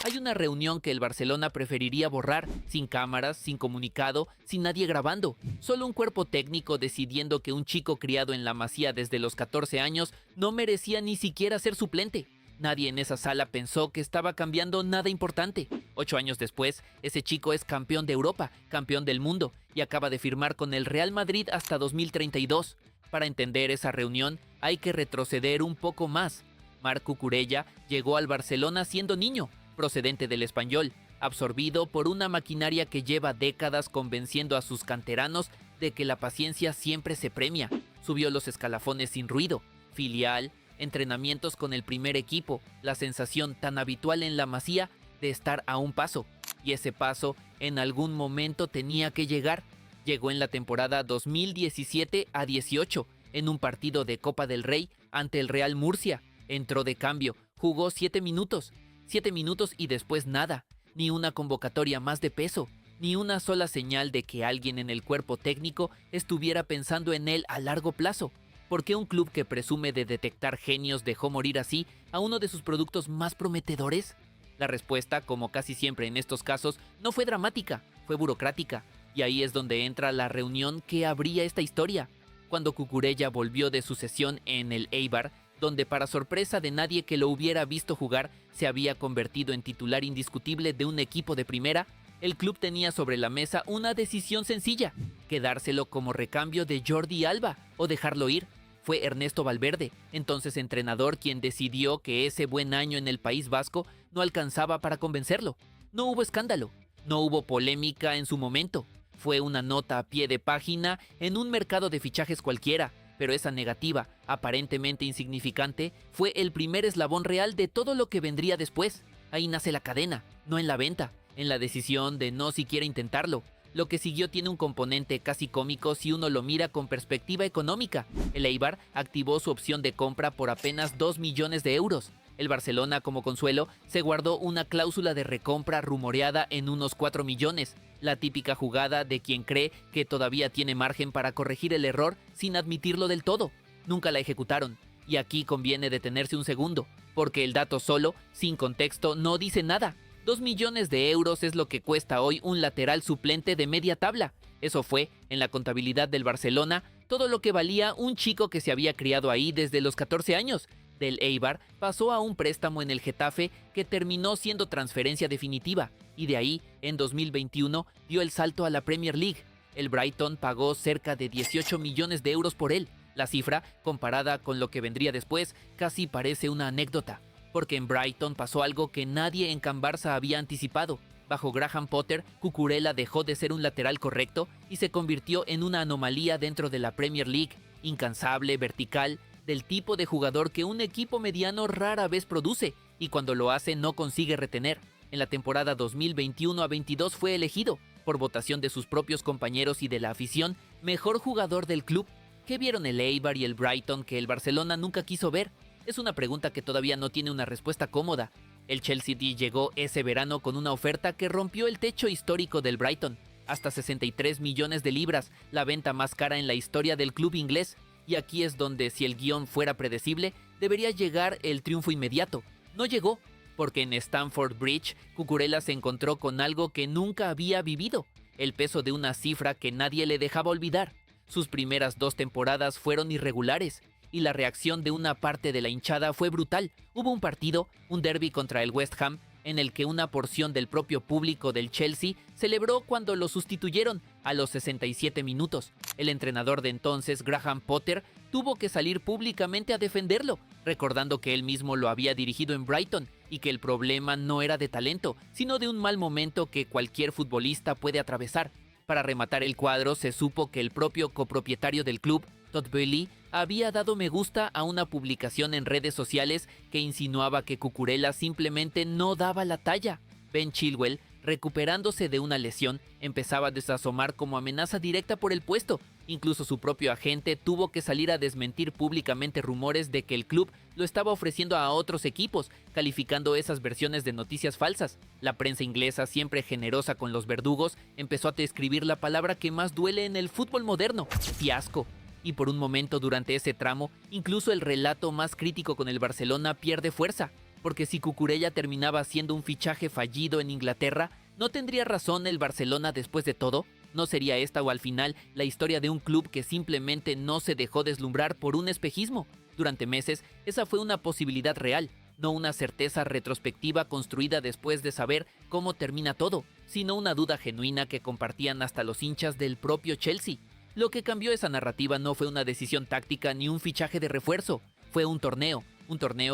Hay una reunión que el Barcelona preferiría borrar, sin cámaras, sin comunicado, sin nadie grabando. Solo un cuerpo técnico decidiendo que un chico criado en la Masía desde los 14 años no merecía ni siquiera ser suplente. Nadie en esa sala pensó que estaba cambiando nada importante. 8 años después, ese chico es campeón de Europa, campeón del mundo, y acaba de firmar con el Real Madrid hasta 2032. Para entender esa reunión, hay que retroceder un poco más. Marc Cucurella llegó al Barcelona siendo niño, procedente del Español, absorbido por una maquinaria que lleva décadas convenciendo a sus canteranos de que la paciencia siempre se premia. Subió los escalafones sin ruido, filial, entrenamientos con el primer equipo, la sensación tan habitual en la Masía de estar a un paso. Y ese paso en algún momento tenía que llegar. Llegó en la temporada 2017 a 18, en un partido de Copa del Rey ante el Real Murcia. Entró de cambio, jugó 7 minutos. 7 minutos y después nada, ni una convocatoria más de peso, ni una sola señal de que alguien en el cuerpo técnico estuviera pensando en él a largo plazo. ¿Por qué un club que presume de detectar genios dejó morir así a uno de sus productos más prometedores? La respuesta, como casi siempre en estos casos, no fue dramática, fue burocrática, y ahí es donde entra la reunión que abría esta historia. Cuando Cucurella volvió de su sesión en el Eibar, donde para sorpresa de nadie que lo hubiera visto jugar, se había convertido en titular indiscutible de un equipo de primera, el club tenía sobre la mesa una decisión sencilla: quedárselo como recambio de Jordi Alba o dejarlo ir. Fue Ernesto Valverde, entonces entrenador, quien decidió que ese buen año en el País Vasco no alcanzaba para convencerlo. No hubo escándalo, no hubo polémica en su momento. Fue una nota a pie de página en un mercado de fichajes cualquiera, pero esa negativa, aparentemente insignificante, fue el primer eslabón real de todo lo que vendría después. Ahí nace la cadena, no en la venta, en la decisión de no siquiera intentarlo. Lo que siguió tiene un componente casi cómico si uno lo mira con perspectiva económica. El Eibar activó su opción de compra por apenas 2 millones de euros. El Barcelona, como consuelo, se guardó una cláusula de recompra rumoreada en unos 4 millones. La típica jugada de quien cree que todavía tiene margen para corregir el error sin admitirlo del todo. Nunca la ejecutaron. Y aquí conviene detenerse un segundo, porque el dato solo, sin contexto, no dice nada. 2 millones de euros es lo que cuesta hoy un lateral suplente de media tabla. Eso fue, en la contabilidad del Barcelona, todo lo que valía un chico que se había criado ahí desde los 14 años. Del Eibar pasó a un préstamo en el Getafe que terminó siendo transferencia definitiva, y de ahí, en 2021, dio el salto a la Premier League. El Brighton pagó cerca de 18 millones de euros por él. La cifra, comparada con lo que vendría después, casi parece una anécdota, porque en Brighton pasó algo que nadie en Can Barça había anticipado. Bajo Graham Potter, Cucurella dejó de ser un lateral correcto y se convirtió en una anomalía dentro de la Premier League, incansable, vertical, del tipo de jugador que un equipo mediano rara vez produce, y cuando lo hace no consigue retener. En la temporada 2021 a 22 fue elegido, por votación de sus propios compañeros y de la afición, mejor jugador del club. ¿Qué vieron el Eibar y el Brighton que el Barcelona nunca quiso ver? Es una pregunta que todavía no tiene una respuesta cómoda. El Chelsea llegó ese verano con una oferta que rompió el techo histórico del Brighton, hasta 63 millones de libras, la venta más cara en la historia del club inglés. Y aquí es donde, si el guión fuera predecible, debería llegar el triunfo inmediato. No llegó, porque en Stamford Bridge, Cucurella se encontró con algo que nunca había vivido: el peso de una cifra que nadie le dejaba olvidar. Sus primeras 2 temporadas fueron irregulares, y la reacción de una parte de la hinchada fue brutal. Hubo un partido, un derbi contra el West Ham, en el que una porción del propio público del Chelsea celebró cuando lo sustituyeron a los 67 minutos. El entrenador de entonces, Graham Potter, tuvo que salir públicamente a defenderlo, recordando que él mismo lo había dirigido en Brighton y que el problema no era de talento, sino de un mal momento que cualquier futbolista puede atravesar. Para rematar el cuadro, se supo que el propio copropietario del club, Todd Boehly, había dado me gusta a una publicación en redes sociales que insinuaba que Cucurella simplemente no daba la talla. Ben Chilwell, recuperándose de una lesión, empezaba a desasomar como amenaza directa por el puesto. Incluso su propio agente tuvo que salir a desmentir públicamente rumores de que el club lo estaba ofreciendo a otros equipos, calificando esas versiones de noticias falsas. La prensa inglesa, siempre generosa con los verdugos, empezó a describir la palabra que más duele en el fútbol moderno: fiasco. Y por un momento durante ese tramo, incluso el relato más crítico con el Barcelona pierde fuerza. porque si Cucurella terminaba siendo un fichaje fallido en Inglaterra, ¿no tendría razón el Barcelona después de todo? ¿No sería esta o al final la historia de un club que simplemente no se dejó deslumbrar por un espejismo? Durante meses, esa fue una posibilidad real, no una certeza retrospectiva construida después de saber cómo termina todo, sino una duda genuina que compartían hasta los hinchas del propio Chelsea. Lo que cambió esa narrativa no fue una decisión táctica ni un fichaje de refuerzo, fue un torneo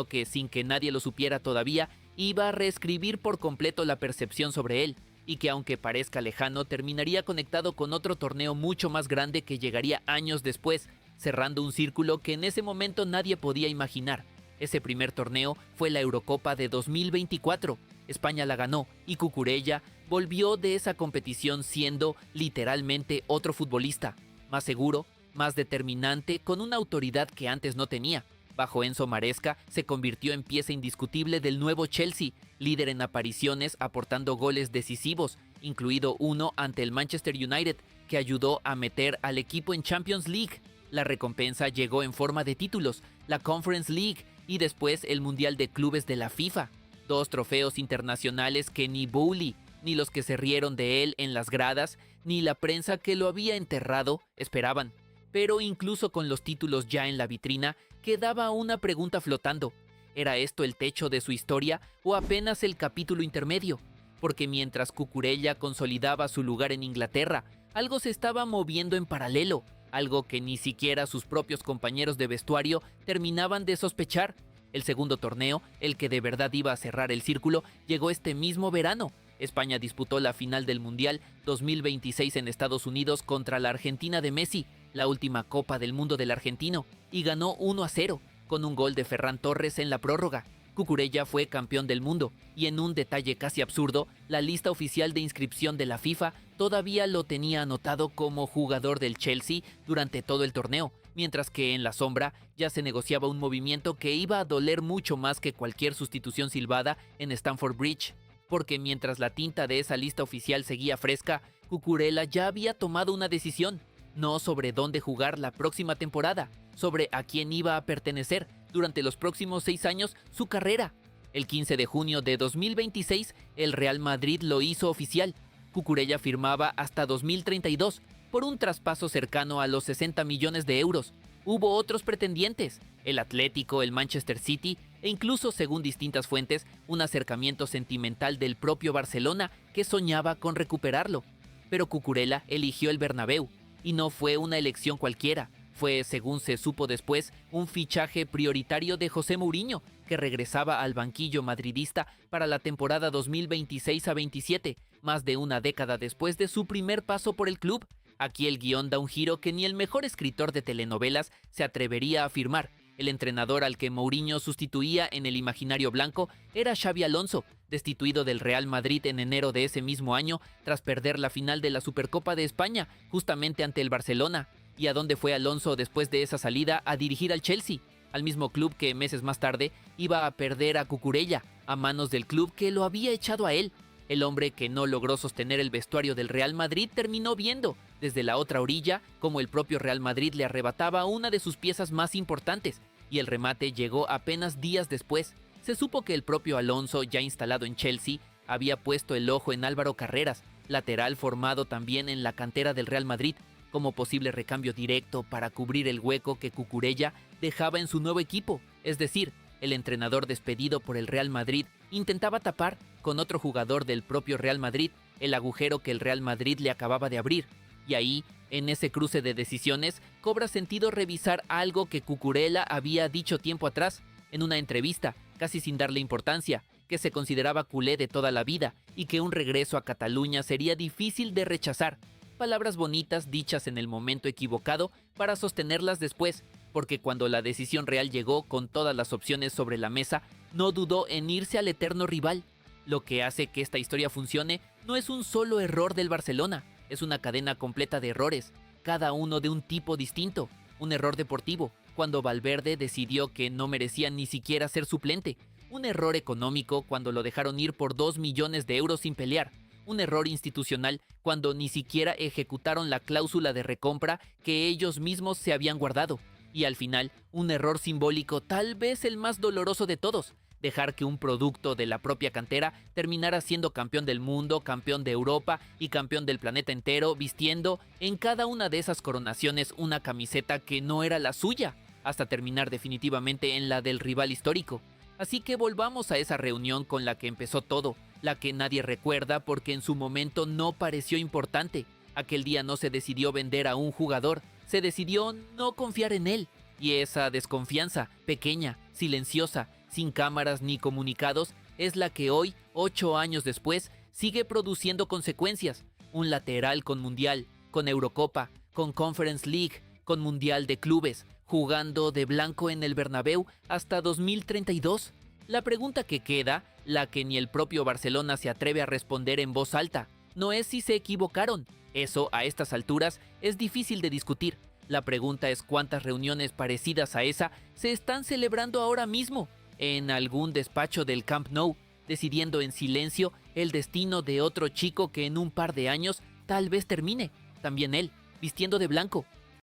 que sin que nadie lo supiera todavía, iba a reescribir por completo la percepción sobre él, y que aunque parezca lejano, terminaría conectado con otro torneo mucho más grande que llegaría años después, cerrando un círculo que en ese momento nadie podía imaginar. Ese primer torneo fue la Eurocopa de 2024. España la ganó y Cucurella volvió de esa competición siendo literalmente otro futbolista, más seguro, más determinante, con una autoridad que antes no tenía. Bajo Enzo Maresca se convirtió en pieza indiscutible del nuevo Chelsea, líder en apariciones aportando goles decisivos, incluido uno ante el Manchester United, que ayudó a meter al equipo en Champions League. La recompensa llegó en forma de títulos, la Conference League y después el Mundial de Clubes de la FIFA. 2 trofeos internacionales que ni Boehly, ni los que se rieron de él en las gradas, ni la prensa que lo había enterrado esperaban. Pero incluso con los títulos ya en la vitrina, quedaba una pregunta flotando. ¿Era esto el techo de su historia o apenas el capítulo intermedio? Porque mientras Cucurella consolidaba su lugar en Inglaterra, algo se estaba moviendo en paralelo, algo que ni siquiera sus propios compañeros de vestuario terminaban de sospechar. El segundo torneo, el que de verdad iba a cerrar el círculo, llegó este mismo verano. España disputó la final del Mundial 2026 en Estados Unidos contra la Argentina de Messi, la última Copa del Mundo del argentino, y ganó 1-0, con un gol de Ferran Torres en la prórroga. Cucurella fue campeón del mundo, y en un detalle casi absurdo, la lista oficial de inscripción de la FIFA todavía lo tenía anotado como jugador del Chelsea durante todo el torneo, mientras que en la sombra ya se negociaba un movimiento que iba a doler mucho más que cualquier sustitución silbada en Stamford Bridge. Porque mientras la tinta de esa lista oficial seguía fresca, Cucurella ya había tomado una decisión, no sobre dónde jugar la próxima temporada, sobre a quién iba a pertenecer durante los próximos 6 años su carrera. El 15 de junio de 2026, el Real Madrid lo hizo oficial. Cucurella firmaba hasta 2032 por un traspaso cercano a los 60 millones de euros. Hubo otros pretendientes, el Atlético, el Manchester City e incluso, según distintas fuentes, un acercamiento sentimental del propio Barcelona que soñaba con recuperarlo. Pero Cucurella eligió el Bernabéu, y no fue una elección cualquiera. Fue, según se supo después, un fichaje prioritario de José Mourinho, que regresaba al banquillo madridista para la temporada 2026 a 27, más de una década después de su primer paso por el club. Aquí el guión da un giro que ni el mejor escritor de telenovelas se atrevería a afirmar. El entrenador al que Mourinho sustituía en el imaginario blanco era Xabi Alonso, destituido del Real Madrid en enero de ese mismo año tras perder la final de la Supercopa de España, justamente ante el Barcelona. ¿Y a dónde fue Alonso después de esa salida? A dirigir al Chelsea, al mismo club que meses más tarde iba a perder a Cucurella, a manos del club que lo había echado a él. El hombre que no logró sostener el vestuario del Real Madrid terminó viendo, desde la otra orilla, como el propio Real Madrid le arrebataba una de sus piezas más importantes, y el remate llegó apenas días después. Se supo que el propio Alonso, ya instalado en Chelsea, había puesto el ojo en Álvaro Carreras, lateral formado también en la cantera del Real Madrid, como posible recambio directo para cubrir el hueco que Cucurella dejaba en su nuevo equipo. Es decir, el entrenador despedido por el Real Madrid intentaba tapar, con otro jugador del propio Real Madrid, el agujero que el Real Madrid le acababa de abrir. Y ahí, en ese cruce de decisiones, cobra sentido revisar algo que Cucurella había dicho tiempo atrás, en una entrevista, casi sin darle importancia, que se consideraba culé de toda la vida y que un regreso a Cataluña sería difícil de rechazar. Palabras bonitas dichas en el momento equivocado para sostenerlas después, porque cuando la decisión real llegó con todas las opciones sobre la mesa, no dudó en irse al eterno rival. Lo que hace que esta historia funcione no es un solo error del Barcelona, es una cadena completa de errores, cada uno de un tipo distinto. Un error deportivo, cuando Valverde decidió que no merecía ni siquiera ser suplente. Un error económico, cuando lo dejaron ir por 2 millones de euros sin pelear. Un error institucional, cuando ni siquiera ejecutaron la cláusula de recompra que ellos mismos se habían guardado. Y al final, un error simbólico, tal vez el más doloroso de todos, dejar que un producto de la propia cantera terminara siendo campeón del mundo, campeón de Europa y campeón del planeta entero, vistiendo en cada una de esas coronaciones una camiseta que no era la suya, hasta terminar definitivamente en la del rival histórico. Así que volvamos a esa reunión con la que empezó todo, la que nadie recuerda porque en su momento no pareció importante. Aquel día no se decidió vender a un jugador, se decidió no confiar en él. Y esa desconfianza, pequeña, silenciosa, sin cámaras ni comunicados, es la que hoy, 8 años después, sigue produciendo consecuencias. Un lateral con Mundial, con Eurocopa, con Conference League, con Mundial de Clubes, jugando de blanco en el Bernabéu hasta 2032. La pregunta que queda, la que ni el propio Barcelona se atreve a responder en voz alta, no es si se equivocaron. Eso, a estas alturas, es difícil de discutir. La pregunta es cuántas reuniones parecidas a esa se están celebrando ahora mismo, en algún despacho del Camp Nou, decidiendo en silencio el destino de otro chico que en un par de años tal vez termine, también él, vistiendo de blanco,